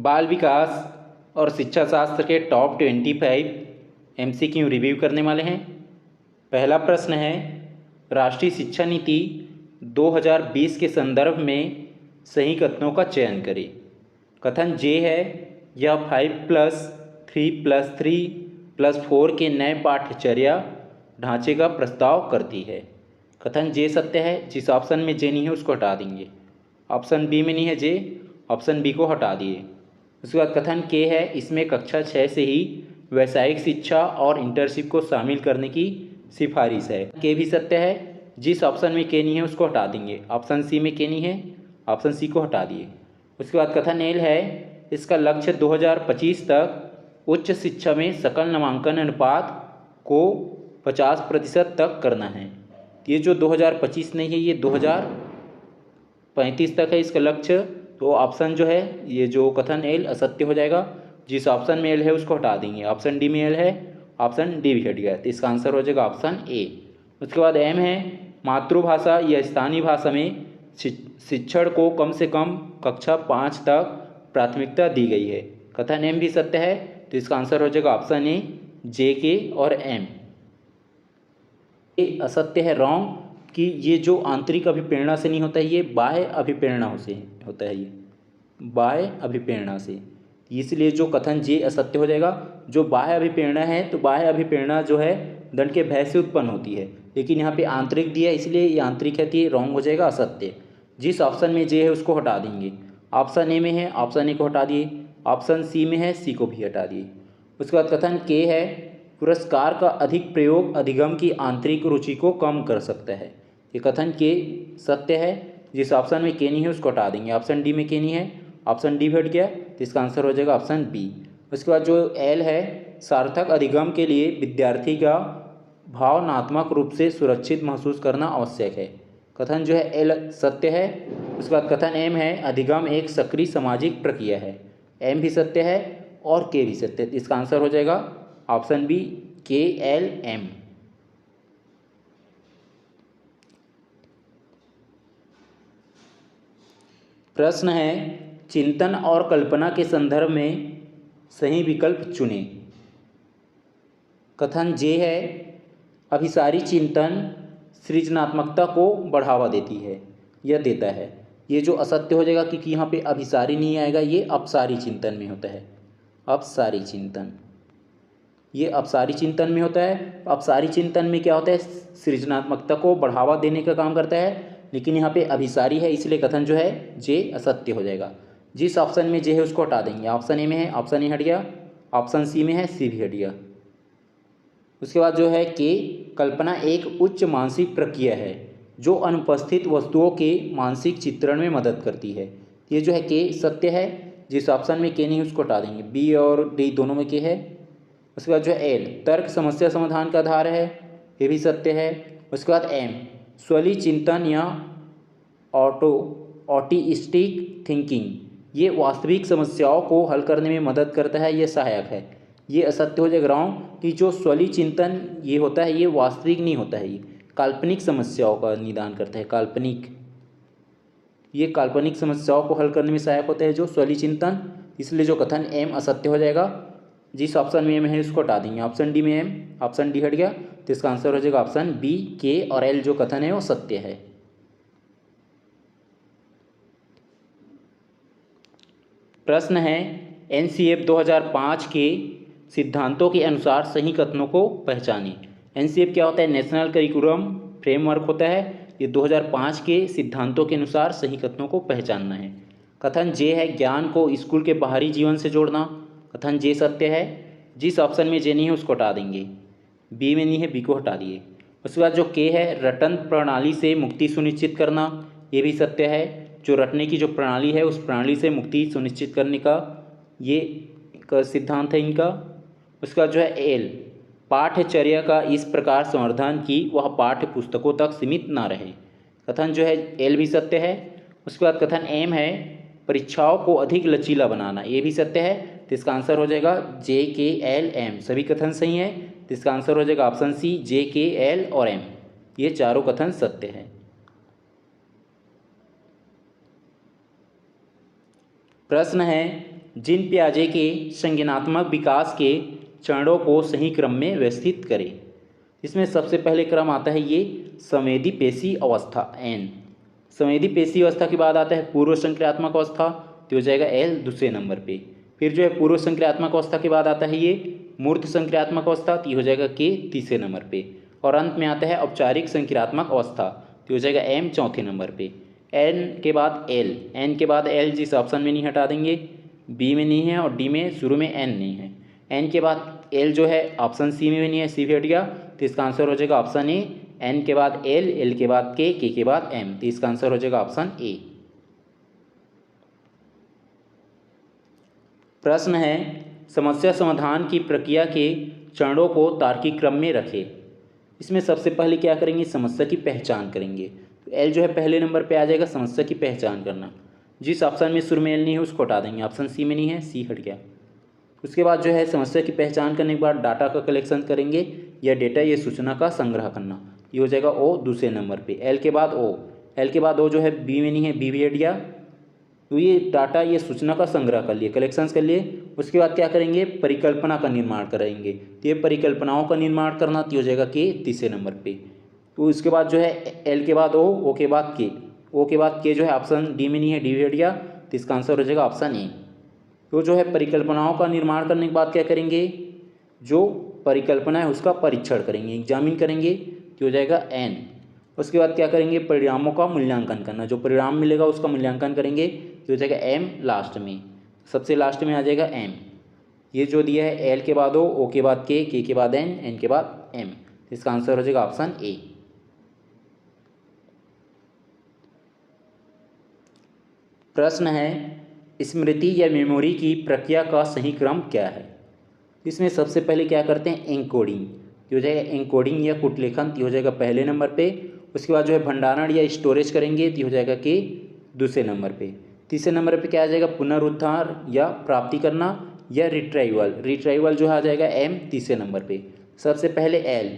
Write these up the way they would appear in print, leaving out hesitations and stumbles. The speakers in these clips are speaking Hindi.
बाल विकास और शिक्षा शास्त्र के टॉप 25 MCQ रिव्यू करने वाले हैं। पहला प्रश्न है, राष्ट्रीय शिक्षा नीति 2020 के संदर्भ में सही कथनों का चयन करें। कथन जे है, यह 5+3+3+4 के नए पाठ्यचर्या ढांचे का प्रस्ताव करती है। कथन जे सत्य है। जिस ऑप्शन में जे नहीं है उसको हटा देंगे। ऑप्शन बी में नहीं है जे, ऑप्शन बी को हटा दिए। उसके बाद कथन के है, इसमें कक्षा 6 से ही व्यावसायिक शिक्षा और इंटर्नशिप को शामिल करने की सिफारिश है। के भी सत्य है। जिस ऑप्शन में के नहीं है उसको हटा देंगे। ऑप्शन सी में के नहीं है, ऑप्शन सी को हटा दिए। उसके बाद कथन एल है, इसका लक्ष्य 2025 तक उच्च शिक्षा में सकल नामांकन अनुपात को 50% तक करना है। ये जो 2025 नहीं है, ये 2035 तक है इसका लक्ष्य। तो ऑप्शन जो है, ये जो कथन एल असत्य हो जाएगा। जिस ऑप्शन में एल है उसको हटा देंगे। ऑप्शन डी में एल है, ऑप्शन डी भी हट गया, तो इसका आंसर हो जाएगा ऑप्शन ए। उसके बाद एम है, मातृभाषा या स्थानीय भाषा में शिक्षण को कम से कम कक्षा 5 तक प्राथमिकता दी गई है। कथन एम भी सत्य है, तो इसका आंसर हो जाएगा ऑप्शन ए, जे के और एम। ये असत्य है, रॉन्ग, कि ये जो आंतरिक अभिप्रेरणा से नहीं होता है, ये बाह्य अभिप्रेरणा से होता है। ये बाह्य अभिप्रेरणा से, इसलिए जो कथन जे असत्य हो जाएगा। जो बाह्य अभिप्रेरणा है, तो बाह्य अभिप्रेरणा जो है दंड के भय से उत्पन्न होती है, लेकिन यहाँ पे आंतरिक दिया इसलिए ये आंतरिक है, तो ये रॉन्ग हो जाएगा, असत्य। जिस ऑप्शन में जे है उसको हटा देंगे। ऑप्शन ए में है, ऑप्शन ए को हटा दिए। ऑप्शन सी में है, सी को भी हटा दिए। उसके बाद कथन के है, पुरस्कार का अधिक प्रयोग अधिगम की आंतरिक रुचि को कम कर सकता है। ये कथन के सत्य है। जिस ऑप्शन में के नहीं है उसको हटा देंगे। ऑप्शन डी में के नहीं है, ऑप्शन डी हट गया, तो इसका आंसर हो जाएगा ऑप्शन बी। उसके बाद जो एल है, सार्थक अधिगम के लिए विद्यार्थी का भावनात्मक रूप से सुरक्षित महसूस करना आवश्यक है। कथन जो है एल सत्य है। उसके बाद कथन एम है, अधिगम एक सक्रिय सामाजिक प्रक्रिया है। एम भी सत्य है और के भी सत्य है, इसका आंसर हो जाएगा ऑप्शन बी, के एल एम। प्रश्न है, चिंतन और कल्पना के संदर्भ में सही विकल्प चुनें। कथन जे है, अभिसारी चिंतन सृजनात्मकता को बढ़ावा देती है, यह देता है। ये जो असत्य हो जाएगा, क्योंकि यहाँ पे अभिसारी नहीं आएगा, ये अपसारी चिंतन में होता है। अपसारी चिंतन, ये अपसारी चिंतन में होता है। अपसारी चिंतन में क्या होता है, सृजनात्मकता को बढ़ावा देने का काम करता है, लेकिन यहाँ पे अभिसारी है, इसलिए कथन जो है जे असत्य हो जाएगा। जिस ऑप्शन में जे है उसको हटा देंगे। ऑप्शन ए में है, ऑप्शन ए हट गया। ऑप्शन सी में है, सी भी हट गया। उसके बाद जो है के, कल्पना एक उच्च मानसिक प्रक्रिया है जो अनुपस्थित वस्तुओं के मानसिक चित्रण में मदद करती है। ये जो है के सत्य है। जिस ऑप्शन में के नहीं उसको हटा देंगे। बी और डी दोनों में के है। उसके बाद जो है एल, तर्क समस्या समाधान का आधार है, ये भी सत्य है। उसके बाद एम, स्वलीय चिंतन या ऑटिस्टिक थिंकिंग, ये वास्तविक समस्याओं को हल करने में मदद करता है, ये सहायक है। ये असत्य हो जाएगा, रॉन्ग, कि जो स्वलीय चिंतन ये होता है ये वास्तविक नहीं होता है, ये काल्पनिक समस्याओं का निदान करता है। काल्पनिक, ये काल्पनिक समस्याओं को हल करने में सहायक होता है जो स्वलीय चिंतन, इसलिए जो कथन एम असत्य हो जाएगा। जिस ऑप्शन में एम है उसको हटा देंगे। ऑप्शन डी में एम, ऑप्शन डी हट गया, तो इसका आंसर हो जाएगा ऑप्शन बी, के और एल जो कथन है वो सत्य है। प्रश्न है, NCF 2005 के सिद्धांतों के अनुसार सही कथनों को पहचानें। NCF क्या होता है, नेशनल करिकुलम फ्रेमवर्क होता है। ये 2005 के सिद्धांतों के अनुसार सही कथनों को पहचानना है। कथन जे है, ज्ञान को स्कूल के बाहरी जीवन से जोड़ना। कथन जे सत्य है। जिस ऑप्शन में जे नहीं है उसको हटा देंगे। बी में नहीं है, बी को हटा दिए। उसके बाद जो के है, रटन प्रणाली से मुक्ति सुनिश्चित करना, ये भी सत्य है। जो रटने की जो प्रणाली है उस प्रणाली से मुक्ति सुनिश्चित करने का ये सिद्धांत है इनका। उसका जो है एल, पाठ्यचर्या का इस प्रकार संवर्धन कि वह पाठ्य पुस्तकों तक सीमित ना रहे। कथन जो है एल भी सत्य है। उसके बाद कथन एम है, परीक्षाओं को अधिक लचीला बनाना, ये भी सत्य है। तो इसका आंसर हो जाएगा जे के एल एम। सभी कथन सही है, तो इसका आंसर हो जाएगा ऑप्शन सी, जे के एल और एम, ये चारों कथन सत्य है। प्रश्न है, जिन प्याजे के संज्ञानात्मक विकास के चरणों को सही क्रम में व्यवस्थित करें। इसमें सबसे पहले क्रम आता है ये संवेदी पेशी अवस्था एन। संवेदी पेशी अवस्था के बाद आता है पूर्व संक्रियात्मक अवस्था, तो हो जाएगा एल दूसरे नंबर पे। फिर जो है पूर्व संक्रियात्मक अवस्था के बाद आता है ये मूर्त संक्रियात्मक अवस्था, तो हो जाएगा के तीसरे नंबर पे। और अंत में आता है औपचारिक संक्रियात्मक अवस्था, तो हो जाएगा एम चौथे नंबर पे। एन के बाद एल, एन के बाद एल जिस ऑप्शन में नहीं हटा देंगे, बी में नहीं है और डी में शुरू में एन नहीं है। एन के बाद एल जो है ऑप्शन सी में भी नहीं है, सी भी हट गया, तो इसका आंसर हो जाएगा ऑप्शन ए। एन के बाद एल, एल के बाद के बाद एम, तो इसका आंसर हो जाएगा ऑप्शन ए। प्रश्न है समस्या समाधान की प्रक्रिया के चरणों को तार्किक क्रम में रखें। इसमें सबसे पहले क्या करेंगे, समस्या की पहचान करेंगे। तो एल जो है पहले नंबर पे आ जाएगा, समस्या की पहचान करना। जिस ऑप्शन में शुरू में एल नहीं है उसको हटा देंगे, ऑप्शन सी में नहीं है, सी हट गया। उसके बाद जो है समस्या की पहचान करने के बाद डाटा का कलेक्शन करेंगे, या डेटा ये सूचना का संग्रह करना, ये हो जाएगा ओ दूसरे नंबर पे। एल के बाद ओ, एल के बाद ओ जो है बी में नहीं है, बी भी हट गया। तो ये डाटा ये सूचना का संग्रह कर लिए, कलेक्शंस कर लिए। उसके बाद क्या करेंगे, परिकल्पना का निर्माण करेंगे, तो ये परिकल्पनाओं का निर्माण करना, तो हो जाएगा के तीसरे नंबर पे। तो उसके बाद जो है एल के बाद ओ के बाद के, ओ के बाद के जो है ऑप्शन डी में नहीं है, डी भी हट गया, तो इसका आंसर हो जाएगा ऑप्शन ए। तो जो है परिकल्पनाओं का निर्माण करने के बाद क्या करेंगे, जो परिकल्पना है उसका परीक्षण करेंगे, एग्जामिन करेंगे, तो हो जाएगा एन। उसके बाद क्या करेंगे, परिणामों का मूल्यांकन करना, जो परिणाम मिलेगा उसका मूल्यांकन करेंगे, तो हो जाएगा एम लास्ट में, सबसे लास्ट में आ जाएगा एम। ये जो दिया है एल के बाद ओ के बाद के बाद एन के बाद एम, इसका आंसर हो जाएगा ऑप्शन ए। प्रश्न है स्मृति या मेमोरी की प्रक्रिया का सही क्रम क्या है। इसमें सबसे पहले क्या करते हैं, एन्कोडिंग, हो जाएगा एन्कोडिंग या कूटलेखन, हो जाएगा पहले नंबर पे। उसके बाद जो है भंडारण या स्टोरेज करेंगे, तो हो जाएगा कि दूसरे नंबर पे। तीसरे नंबर पे क्या आ जाएगा, पुनरुद्धार या प्राप्ति करना या रिट्राइवल, रिट्राइवल जो आ जाएगा एम तीसरे नंबर पे। सबसे पहले एल,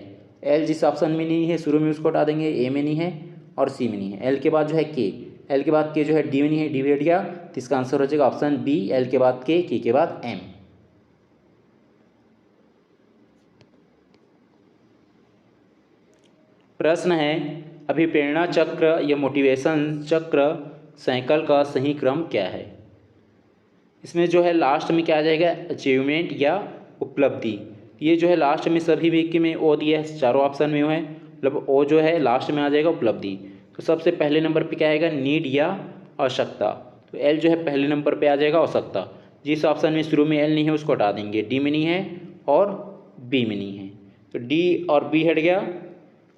एल जिस ऑप्शन में नहीं है शुरू में उसको हटा देंगे, ए में नहीं है और सी में नहीं है। एल के बाद जो है के, एल के बाद के जो है डी में नहीं है, डी भी हट गया, तो इसका आंसर हो जाएगा ऑप्शन बी, एल के बाद के बाद एम। प्रश्न है अभिप्रेरणा चक्र या मोटिवेशन चक्र साइकिल का सही क्रम क्या है। इसमें जो है लास्ट में क्या आ जाएगा, अचीवमेंट या उपलब्धि। ये जो है लास्ट में सभी वीक में ओ दिया है, चारों ऑप्शन में है, मतलब ओ जो है लास्ट में आ जाएगा उपलब्धि। तो सबसे पहले नंबर पे क्या आएगा, नीड या आवश्यकता, तो एल जो है पहले नंबर पे आ जाएगा आवश्यकता। जिस ऑप्शन में शुरू में एल नहीं है उसको हटा देंगे, डी में नहीं है और बी में नहीं है, तो डी और बी हट गया।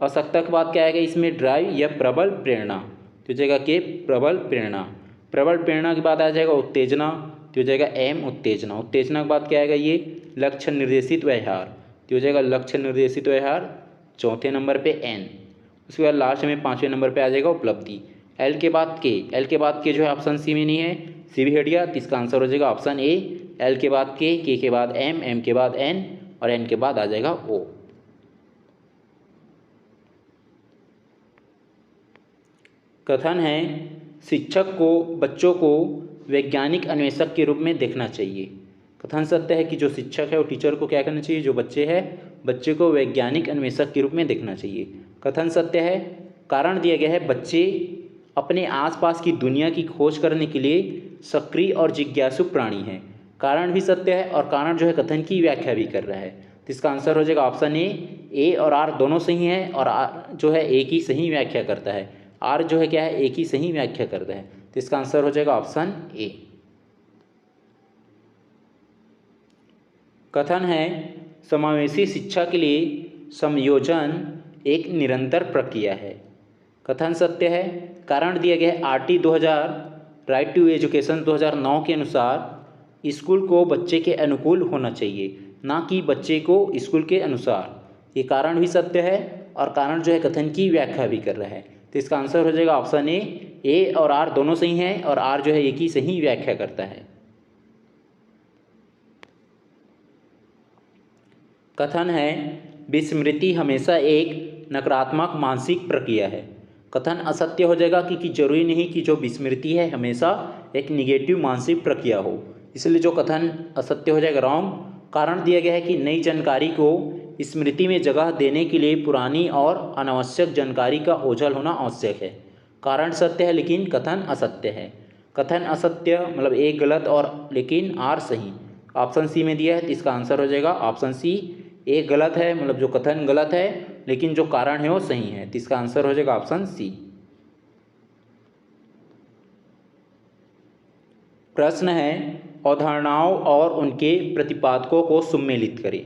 आवश्यकता के बाद क्या आएगा इसमें, ड्राइव या प्रबल प्रेरणा, तो हो जाएगा के प्रबल प्रेरणा। प्रबल प्रेरणा के बाद आ जाएगा उत्तेजना, तो हो जाएगा एम उत्तेजना। उत्तेजना के बाद क्या आएगा, ये लक्ष्य निर्देशित व्यवहार, तो हो जाएगा लक्ष्य निर्देशित व्यवहार चौथे नंबर पे एन। उसके बाद लास्ट में पाँचवें नंबर पे आ जाएगा उपलब्धि। एल के बाद के, एल के बाद के जो है ऑप्शन सी में नहीं है, सी भी हट गया, तो इसका आंसर हो जाएगा ऑप्शन ए। एल के बाद के बाद एम के बाद एन और एन के बाद आ जाएगा ओ। कथन है शिक्षक को बच्चों को वैज्ञानिक अन्वेषक के रूप में देखना चाहिए। कथन सत्य है कि जो शिक्षक है वो टीचर को क्या करना चाहिए, जो बच्चे हैं बच्चे को वैज्ञानिक अन्वेषक के रूप में देखना चाहिए। कथन सत्य है, कारण दिया गया है बच्चे अपने आसपास की दुनिया की खोज करने के लिए सक्रिय और जिज्ञासु प्राणी हैं। कारण भी सत्य है और कारण जो है कथन की व्याख्या भी कर रहा है, तो इसका आंसर हो जाएगा ऑप्शन ए और आर दोनों सही हैं, और आर जो है एक ही सही व्याख्या करता है, आर जो है क्या है एक ही सही व्याख्या करता है, तो इसका आंसर हो जाएगा ऑप्शन ए। कथन है समावेशी शिक्षा के लिए समयोजन एक निरंतर प्रक्रिया है। कथन सत्य है, कारण दिया गया है आरटी 2000 राइट टू एजुकेशन 2009 के अनुसार स्कूल को बच्चे के अनुकूल होना चाहिए, ना कि बच्चे को स्कूल के अनुसार। ये कारण भी सत्य है और कारण जो है कथन की व्याख्या भी कर रहा है, तो इसका आंसर हो जाएगा ऑप्शन ए और आर दोनों सही हैं, और आर जो है एक ही सही व्याख्या करता है। कथन है विस्मृति हमेशा एक नकारात्मक मानसिक प्रक्रिया है। कथन असत्य हो जाएगा क्योंकि जरूरी नहीं कि जो विस्मृति है हमेशा एक निगेटिव मानसिक प्रक्रिया हो। इसलिए जो कथन असत्य हो जाएगा रॉन्ग। कारण दिया गया है कि नई जानकारी को स्मृति में जगह देने के लिए पुरानी और अनावश्यक जानकारी का ओझल होना आवश्यक है। कारण सत्य है लेकिन कथन असत्य है। कथन असत्य मतलब एक गलत और लेकिन आर सही। ऑप्शन सी में दिया है तो इसका आंसर हो जाएगा ऑप्शन सी। एक गलत है मतलब जो कथन गलत है लेकिन जो कारण है वो सही है, तो इसका आंसर हो जाएगा ऑप्शन सी। प्रश्न है अवधारणाओं और उनके प्रतिपादकों को सुमेलित करें।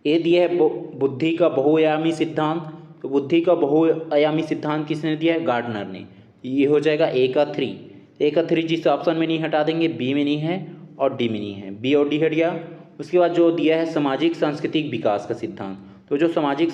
ये दिया है बुद्धि का बहुआयामी सिद्धांत। तो बुद्धि का बहुआयामी सिद्धांत किसने दिया है? गार्डनर ने। ये हो जाएगा ए का 3। ए का 3 जिस ऑप्शन में नहीं हटा देंगे, बी में नहीं है और डी में नहीं है, बी और डी हट गया। उसके बाद जो दिया है सामाजिक सांस्कृतिक विकास का सिद्धांत। तो जो सामाजिक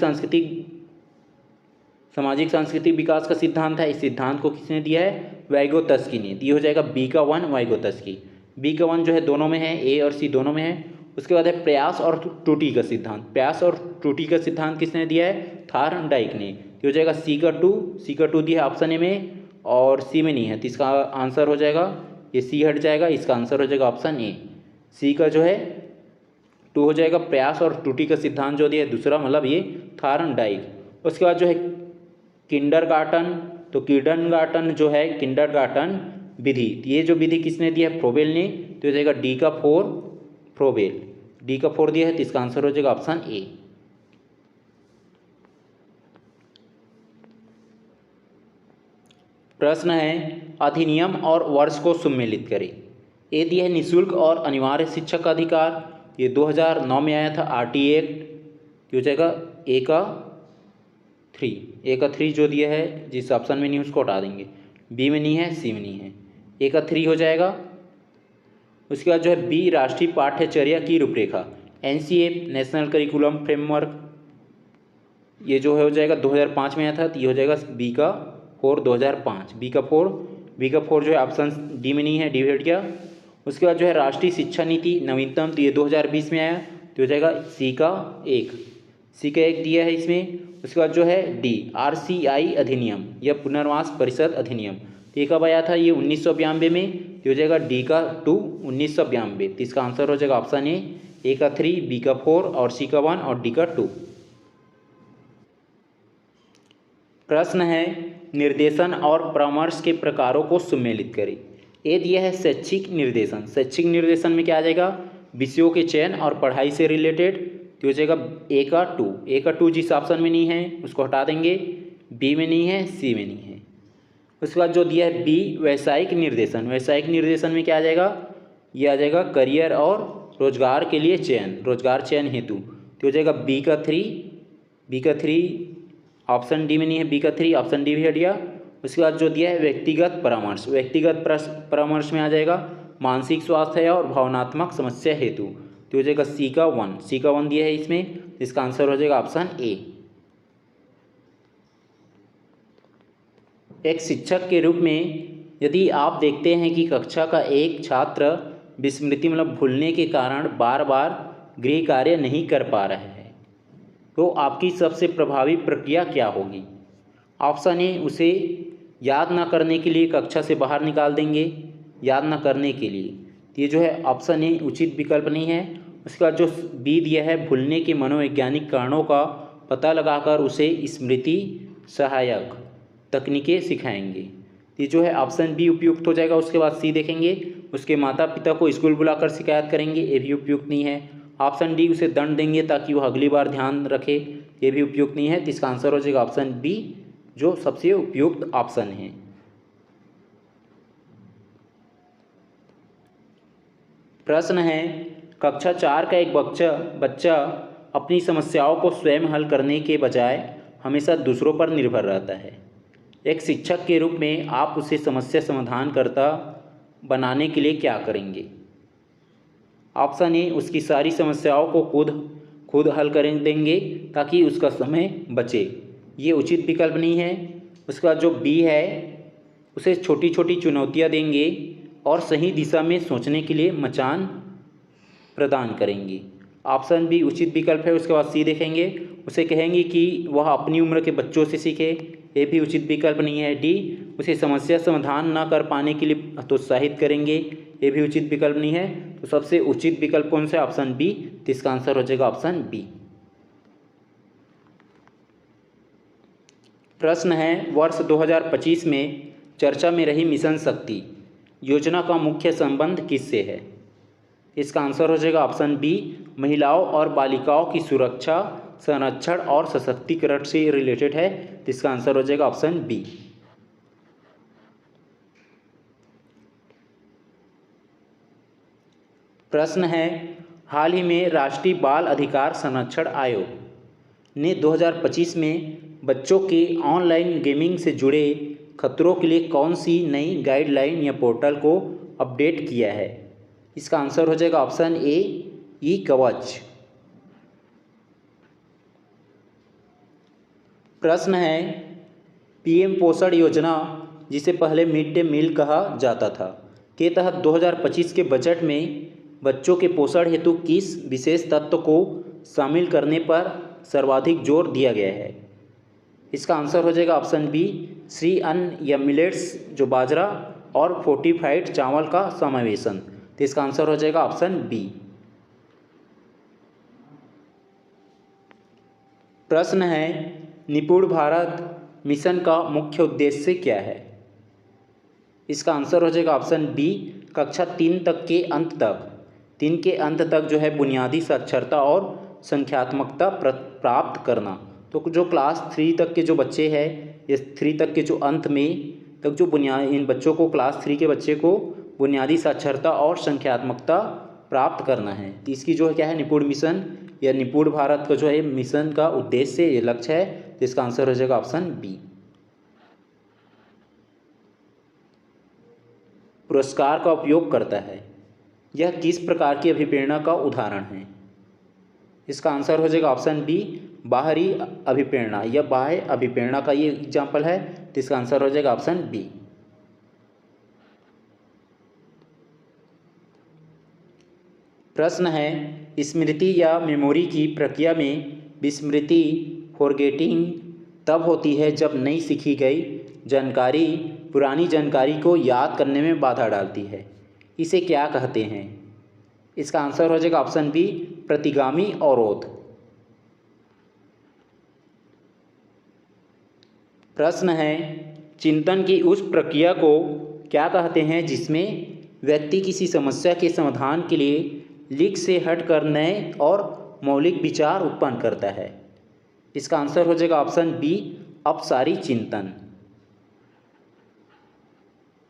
सांस्कृतिक विकास का सिद्धांत है, इस सिद्धांत को किसने दिया है? वाइगोत्स्की ने। ये हो जाएगा बी का 1 वाइगोत्स्की। बी का 1 जो है दोनों में है, ए और सी दोनों में है। उसके बाद है प्रयास और त्रुटि का सिद्धांत। प्रयास और त्रुटि का सिद्धांत किसने दिया है? थार्नडाइक ने। ये हो जाएगा सी का 2। सी का 2 दिया है ऑप्शन ए में और सी में नहीं है, तो इसका आंसर हो जाएगा, ये सी हट जाएगा, इसका आंसर हो जाएगा ऑप्शन ए। सी का जो है 2 हो जाएगा। प्रयास और त्रुटि का सिद्धांत जो दिया है दूसरा मतलब ये थार्नडाइक। उसके बाद जो है किंडरगार्टन। तो किंडरगार्टन जो है किंडरगार्टन विधि, ये जो विधि किसने दिया है? फ्रोबेल ने। तो हो जाएगा डी का 4 फ्रोबेल। डी का 4 दिया है तो इसका आंसर हो जाएगा ऑप्शन ए। प्रश्न है अधिनियम और वर्ष को सुमेलित करें। ए दिया है निःशुल्क और अनिवार्य शिक्षा का अधिकार। ये 2009 में आया था आरटी एक्ट। हो जाएगा ए का 3। ए का 3 जो दिया है जिस ऑप्शन में नहीं उसको हटा देंगे, बी में नहीं है, सी में नहीं है, ए का 3 हो जाएगा। उसके बाद जो है बी राष्ट्रीय पाठ्यचर्या की रूपरेखा, एनसीए नेशनल करिकुलम फ्रेमवर्क। ये जो है हो जाएगा 2005 में आया था, तो ये हो जाएगा बी का 4 2005। बी का 4 जो है ऑप्शन डी में नहीं है, डी हट गया। उसके बाद जो है राष्ट्रीय शिक्षा नीति नवीनतम, तो ये 2020 में आया, तो हो जाएगा सी का 1। सी का 1 दिया है इसमें। उसके बाद जो है डी RCI अधिनियम या पुनर्वास परिषद अधिनियम, ये कब आया था? ये 1992 में। तो हो जाएगा डी का 2 1992। तो इसका आंसर हो जाएगा ऑप्शन ए का 3, बी का 4 और सी का 1 और डी का 2। प्रश्न है निर्देशन और परामर्श के प्रकारों को सुमेलित करें। ए दिया है शैक्षिक निर्देशन। शैक्षिक निर्देशन में क्या आ जाएगा? विषयों के चयन और पढ़ाई से रिलेटेड। तो हो जाएगा ए का 2। ए का 2 जिस ऑप्शन में नहीं है उसको हटा देंगे, बी में नहीं है, सी में नहीं है। उसके बाद जो दिया है बी व्यावसायिक निर्देशन। व्यावसायिक निर्देशन में क्या आ जाएगा? ये आ जाएगा करियर और रोजगार के लिए चयन, रोजगार चयन हेतु। तो हो जाएगा बी का 3 ऑप्शन डी में नहीं है, बी का 3 ऑप्शन डी भी हट गया। उसके बाद जो दिया है व्यक्तिगत परामर्श। व्यक्तिगत परामर्श में आ जाएगा मानसिक स्वास्थ्य और भावनात्मक समस्या हेतु। तो हो जाएगा सी का 1 दिया है इसमें, इसका आंसर हो जाएगा ऑप्शन ए। एक शिक्षक के रूप में यदि आप देखते हैं कि कक्षा का एक छात्र विस्मृति मतलब भूलने के कारण बार बार गृह कार्य नहीं कर पा रहा है, तो आपकी सबसे प्रभावी प्रक्रिया क्या होगी? ऑप्शन ए उसे याद ना करने के लिए कक्षा से बाहर निकाल देंगे, याद ना करने के लिए। ये जो है ऑप्शन ए उचित विकल्प नहीं है। उसके बाद जो बी दिया है भूलने के मनोवैज्ञानिक कारणों का पता लगाकर उसे स्मृति सहायक तकनीकें सिखाएंगे। ये जो है ऑप्शन बी उपयुक्त हो जाएगा। उसके बाद सी देखेंगे उसके माता पिता को स्कूल बुलाकर शिकायत करेंगे, ये भी उपयुक्त नहीं है। ऑप्शन डी उसे दंड देंगे ताकि वह अगली बार ध्यान रखे, ये भी उपयुक्त नहीं है। तो इसका आंसर हो जाएगा ऑप्शन बी जो सबसे उपयुक्त ऑप्शन है। प्रश्न है कक्षा 4 का एक बच्चा अपनी समस्याओं को स्वयं हल करने के बजाय हमेशा दूसरों पर निर्भर रहता है। एक शिक्षक के रूप में आप उसे समस्या समाधानकर्ता बनाने के लिए क्या करेंगे? ऑप्शन ए उसकी सारी समस्याओं को खुद हल कर देंगे ताकि उसका समय बचे, ये उचित विकल्प नहीं है। उसके बाद जो बी है उसे छोटी छोटी चुनौतियां देंगे और सही दिशा में सोचने के लिए मचान प्रदान करेंगे, ऑप्शन बी उचित विकल्प है। उसके बाद सी देखेंगे उसे कहेंगे कि वह अपनी उम्र के बच्चों से सीखे, ये भी उचित विकल्प नहीं है। डी, उसे समस्या समाधान न कर पाने के लिए हतोत्साहित करेंगे, ये भी उचित विकल्प नहीं है। तो सबसे उचित विकल्प कौन सा है? Option B. तो इसका आंसर हो जाएगा ऑप्शन बी। प्रश्न है, वर्ष 2025 में चर्चा में रही मिशन शक्ति योजना का मुख्य संबंध किससे है? इसका आंसर हो जाएगा ऑप्शन बी, महिलाओं और बालिकाओं की सुरक्षा, संरक्षण और सशक्तिकरण से रिलेटेड है। तो इसका आंसर हो जाएगा ऑप्शन बी। प्रश्न है, हाल ही में राष्ट्रीय बाल अधिकार संरक्षण आयोग ने 2025 में बच्चों के ऑनलाइन गेमिंग से जुड़े खतरों के लिए कौन सी नई गाइडलाइन या पोर्टल को अपडेट किया है? इसका आंसर हो जाएगा ऑप्शन ए, ई कवच। प्रश्न है, पीएम पोषण योजना जिसे पहले मिड डे मील कहा जाता था के तहत 2025 के बजट में बच्चों के पोषण हेतु किस विशेष तत्व को शामिल करने पर सर्वाधिक जोर दिया गया है? इसका आंसर हो जाएगा ऑप्शन बी, श्री अन्न या मिलेट्स जो बाजरा और फोर्टिफाइड चावल का समावेशन। तो इसका आंसर हो जाएगा ऑप्शन बी। प्रश्न है, निपुण भारत मिशन का मुख्य उद्देश्य क्या है? इसका आंसर हो जाएगा ऑप्शन बी, कक्षा 3 तक के अंत तक 3 के अंत तक जो है बुनियादी साक्षरता और संख्यात्मकता प्राप्त करना। तो जो क्लास 3 तक के जो बच्चे हैं, ये 3 तक के जो अंत में तक जो इन बच्चों को क्लास 3 के बच्चे को बुनियादी साक्षरता और संख्यात्मकता प्राप्त करना है। तो इसकी जो है क्या है, निपुण मिशन या निपुण भारत का जो है मिशन का उद्देश्य, ये लक्ष्य है। तो इसका आंसर हो जाएगा ऑप्शन बी। पुरस्कार का उपयोग करता है, यह किस प्रकार की अभिप्रेरणा का उदाहरण है? इसका आंसर हो जाएगा ऑप्शन बी, बाहरी अभिप्रेरणा या बाह्य अभिप्रेरणा का ये एग्जाम्पल है। तो इसका आंसर हो जाएगा ऑप्शन बी। प्रश्न है, स्मृति या मेमोरी की प्रक्रिया में विस्मृति फॉरगेटिंग तब होती है जब नई सीखी गई जानकारी पुरानी जानकारी को याद करने में बाधा डालती है। इसे क्या कहते हैं? इसका आंसर हो जाएगा ऑप्शन बी, प्रतिगामी अवरोध। प्रश्न है, चिंतन की उस प्रक्रिया को क्या कहते हैं जिसमें व्यक्ति किसी समस्या के समाधान के लिए लिख से हटकर नए और मौलिक विचार उत्पन्न करता है? इसका आंसर हो जाएगा ऑप्शन बी, अपसारी चिंतन।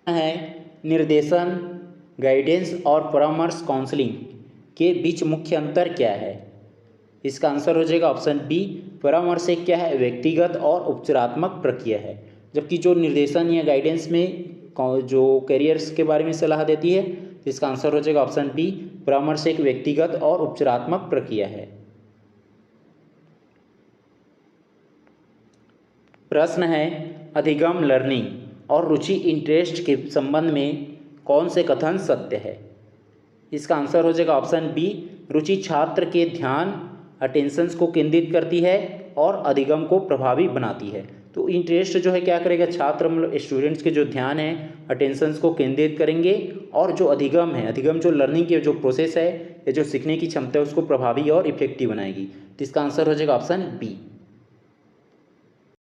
है, निर्देशन, गाइडेंस और परामर्श काउंसलिंग के बीच मुख्य अंतर क्या है? इसका आंसर हो जाएगा ऑप्शन बी, परामर्श एक क्या है, व्यक्तिगत और उपचारात्मक प्रक्रिया है, जबकि जो निर्देशन या गाइडेंस में जो करियर्स के बारे में सलाह देती है, तो इसका आंसर हो जाएगा ऑप्शन बी, परामर्श एक व्यक्तिगत और उपचारात्मक प्रक्रिया है। प्रश्न है, अधिगम लर्निंग और रुचि इंटरेस्ट के संबंध में कौन से कथन सत्य है? इसका आंसर हो जाएगा ऑप्शन बी, रुचि छात्र के ध्यान अटेंशंस को केंद्रित करती है और अधिगम को प्रभावी बनाती है। तो इंटरेस्ट जो है क्या करेगा, छात्र मतलब स्टूडेंट्स के जो ध्यान है अटेंशंस को केंद्रित करेंगे, और जो अधिगम है, अधिगम जो लर्निंग के जो प्रोसेस है या जो सीखने की क्षमता है उसको प्रभावी और इफेक्टिव बनाएगी। तो इसका आंसर हो जाएगा ऑप्शन बी।